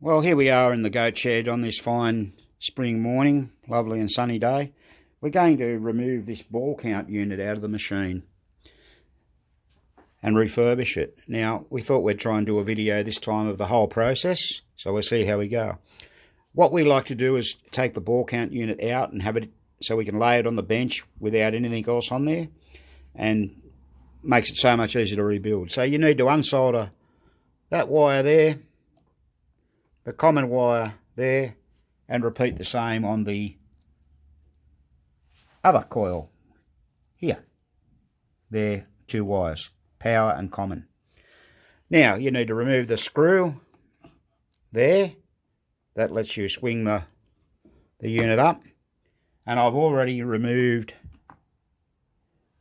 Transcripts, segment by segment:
Well, here we are in the goat shed on this fine spring morning, lovely and sunny day. We're going to remove this ball count unit out of the machine and refurbish it. Now, we thought we'd try and do a video this time of the whole process, so we'll see how we go. What we like to do is take the ball count unit out and have it so we can lay it on the bench without anything else on there, and makes it so much easier to rebuild. So you need to unsolder that wire there, the common wire there, and repeat the same on the other coil here. There, two wires, power and common. Now you need to remove the screw there. That lets you swing the unit up. And I've already removed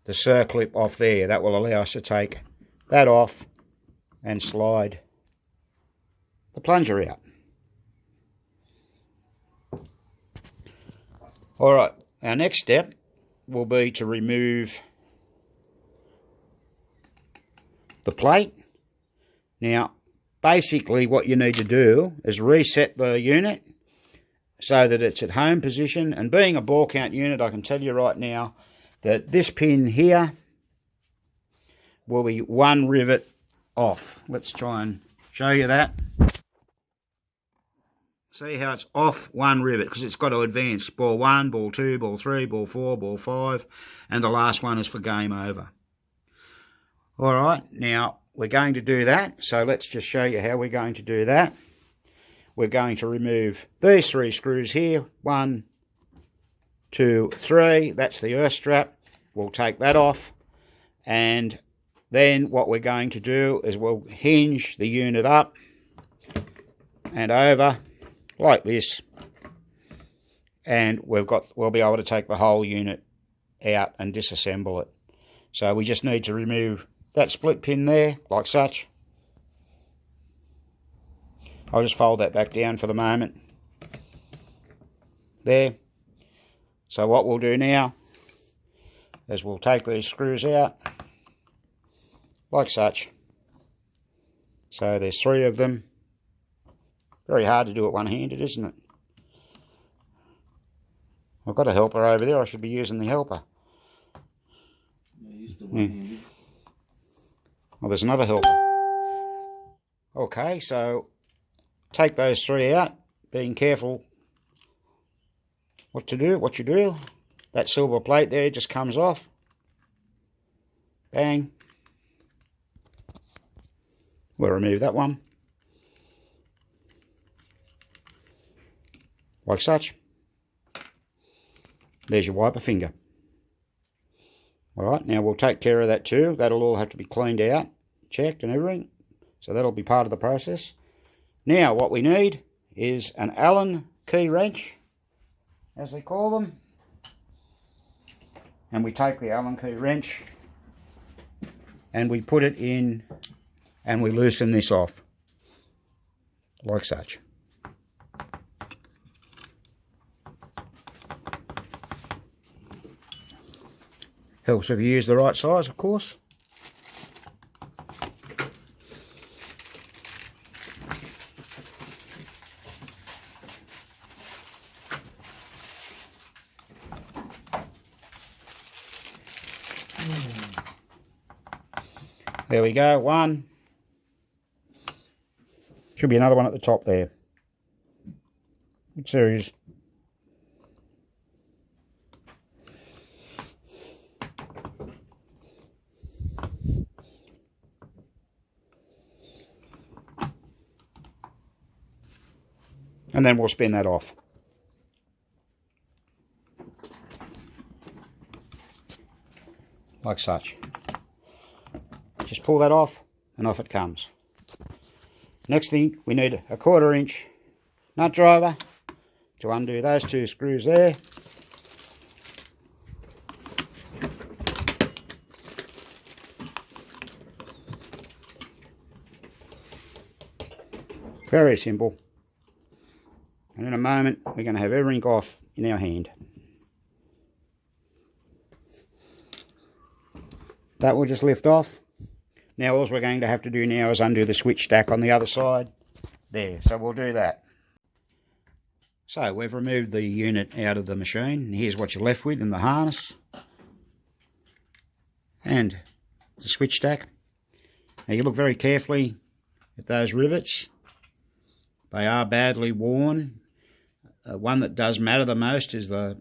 the circlip off there. That will allow us to take that off and slide the plunger out. Alright, our next step will be to remove the plate. Now, basically what you need to do is reset the unit so that it's at home position. And being a ball count unit, I can tell you right now that this pin here will be one rivet off. Let's try and show you that. See how it's off one rivet, because it's got to advance. Ball 1, ball 2, ball 3, ball 4, ball 5, and the last one is for game over. Alright, now we're going to do that, so let's just show you how we're going to do that. We're going to remove these 3 screws here. 1, 2, 3. That's the earth strap. We'll take that off, and then what we're going to do is we'll hinge the unit up and over like this, and we'll be able to take the whole unit out and disassemble it. So we just need to remove that split pin there, like such. I'll just fold that back down for the moment. There. So what we'll do now is we'll take these screws out, like such. So there's 3 of them. Very hard to do it one-handed, isn't it? I've got a helper over there. I should be using the helper. Yeah. Well, there's another helper. Okay, so take those 3 out, being careful what you do. That silver plate there just comes off. Bang. We'll remove that one. Like such. There's your wiper finger. Alright, now we'll take care of that too. That'll all have to be cleaned out, checked and everything. So that'll be part of the process. Now what we need is an Allen key wrench, as they call them. And we take the Allen key wrench and we put it in and we loosen this off. Like such. Helps if you use the right size, of course. There we go, 1. Should be another one at the top there. Good series. And then we'll spin that off. Like such. Just pull that off and off it comes. Next thing, we need a 1/4 inch nut driver to undo those 2 screws there. Very simple. And in a moment, we're going to have everything off in our hand. That will just lift off. Now all we're going to have to do now is undo the switch stack on the other side. there. So we'll do that. So we've removed the unit out of the machine, and here's what you're left with in the harness and the switch stack. Now you look very carefully at those rivets. They are badly worn. One that does matter the most is the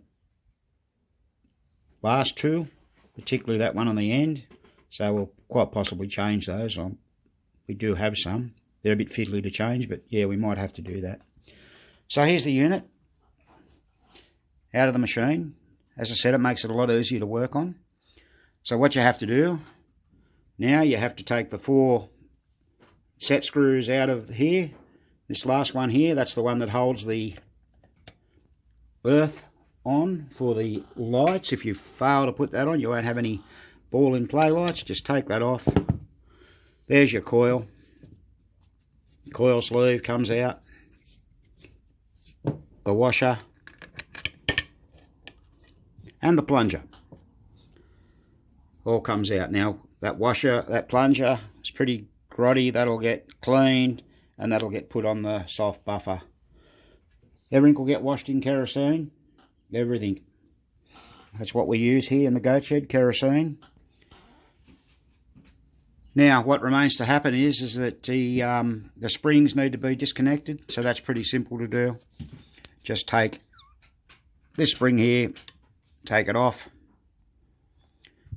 last two, particularly that one on the end. So we'll quite possibly change those. We do have some. They're a bit fiddly to change, but yeah, we might have to do that. So here's the unit out of the machine. As I said, it makes it a lot easier to work on. So what you have to do now, you have to take the 4 set screws out of here. This last one here, that's the one that holds the earth on for the lights. If you fail to put that on, you won't have any ball in play lights. Just take that off. There's your coil. Coil sleeve comes out. The washer and the plunger all comes out. Now that washer, that plunger is pretty grotty. That'll get cleaned and that'll get put on the soft buffer. Everything will get washed in kerosene. Everything. That's what we use here in the goat shed, kerosene. Now what remains to happen is that the springs need to be disconnected. So that's pretty simple to do. Just take this spring here, take it off.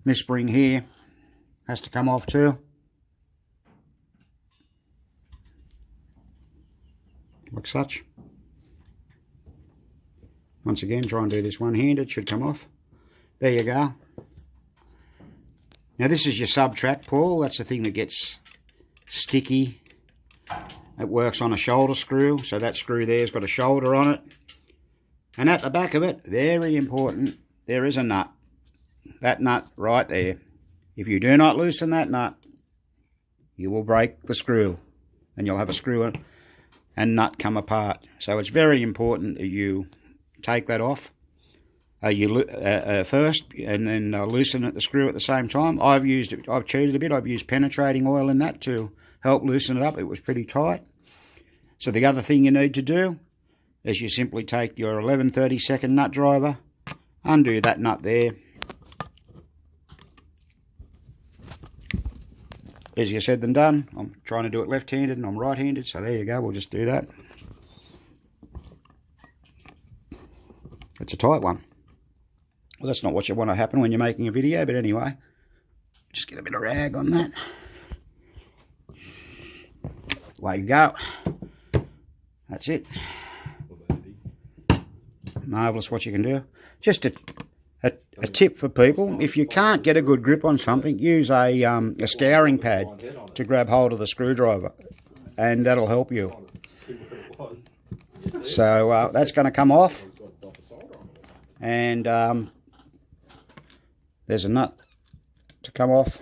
This spring here has to come off too. Like such. Once again, try and do this one-handed, should come off. There you go. Now this is your sub-track pull. That's the thing that gets sticky. It works on a shoulder screw, so that screw there's got a shoulder on it. And at the back of it, very important, there is a nut. That nut right there. If you do not loosen that nut, you will break the screw. And you'll have a screw and nut come apart. So it's very important that you take that off first, and then loosen the screw at the same time. I've cheated a bit. I've used penetrating oil in that to help loosen it up. It was pretty tight. So the other thing you need to do is you simply take your 11/32 nut driver, undo that nut there. Easier said than done. I'm trying to do it left-handed and I'm right-handed, so there you go, we'll just do that. It's a tight one. Well, that's not what you want to happen when you're making a video, but anyway, just get a bit of rag on that. Away you go. That's it. Marvellous what you can do. Just a tip for people, if you can't get a good grip on something, use a scouring pad to grab hold of the screwdriver, and that'll help you. So that's going to come off, and there's a nut to come off,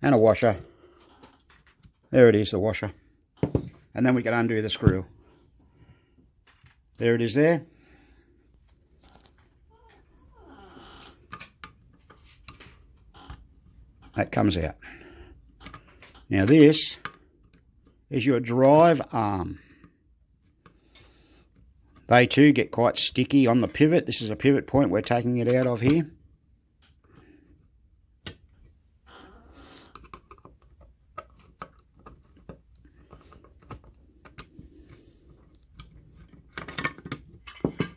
and a washer. There it is, the washer. And then we can undo the screw. There it is there. That comes out. Now this is your drive arm. They too get quite sticky on the pivot. This is a pivot point we're taking it out of here.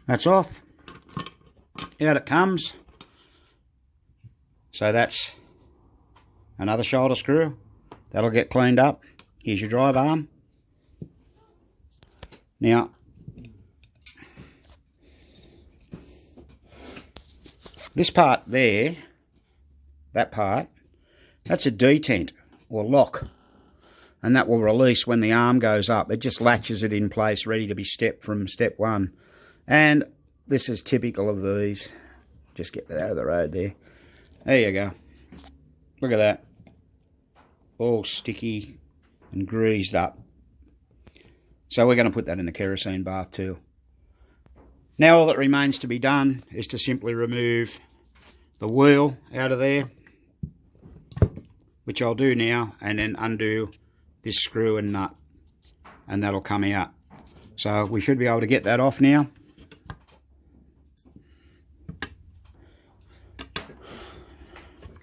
That's off. Out it comes. So that's another shoulder screw. That'll get cleaned up. Here's your drive arm. Now, this part there, that part, that's a detent or lock. And that will release when the arm goes up. It just latches it in place, ready to be stepped from step one. And this is typical of these. Just get that out of the road there. There you go. Look at that. All sticky and greased up. So we're going to put that in the kerosene bath too. Now all that remains to be done is to simply remove the wheel out of there, which I'll do now, and then undo this screw and nut. and that'll come out. So we should be able to get that off now.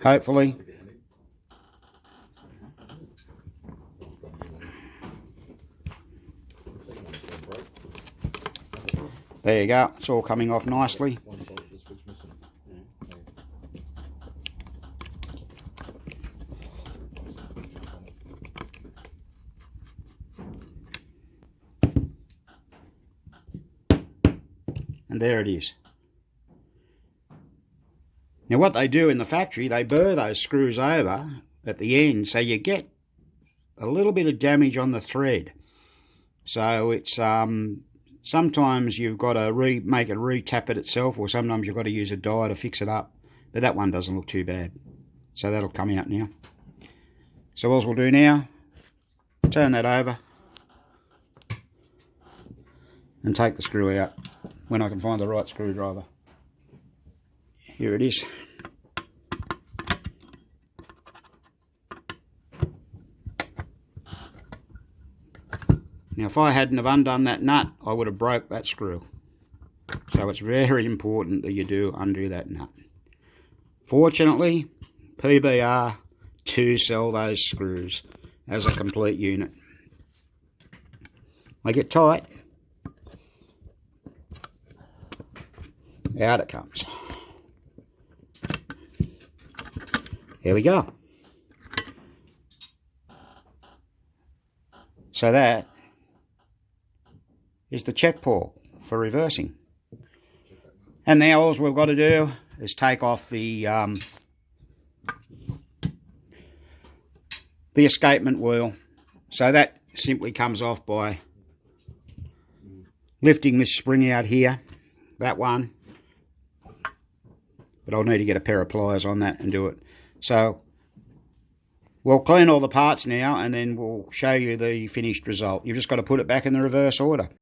Hopefully. There you go, it's all coming off nicely. And there it is. Now what they do in the factory, they burr those screws over at the end, so you get a little bit of damage on the thread. So it's sometimes you've got to make it re-tap it itself, or sometimes you've got to use a die to fix it up. But that one doesn't look too bad. So that'll come out now. So what we'll do now, turn that over and take the screw out when I can find the right screwdriver. Here it is. Now if I hadn't have undone that nut, I would have broke that screw. So it's very important that you do undo that nut. Fortunately, PBR to sell those screws as a complete unit. Make it tight. Out it comes. Here we go. So that is the check pull for reversing. And now all we've got to do is take off the escapement wheel. So that simply comes off by lifting this spring out here, that one. But I'll need to get a pair of pliers on that and do it. So we'll clean all the parts now and then we'll show you the finished result. You've just got to put it back in the reverse order.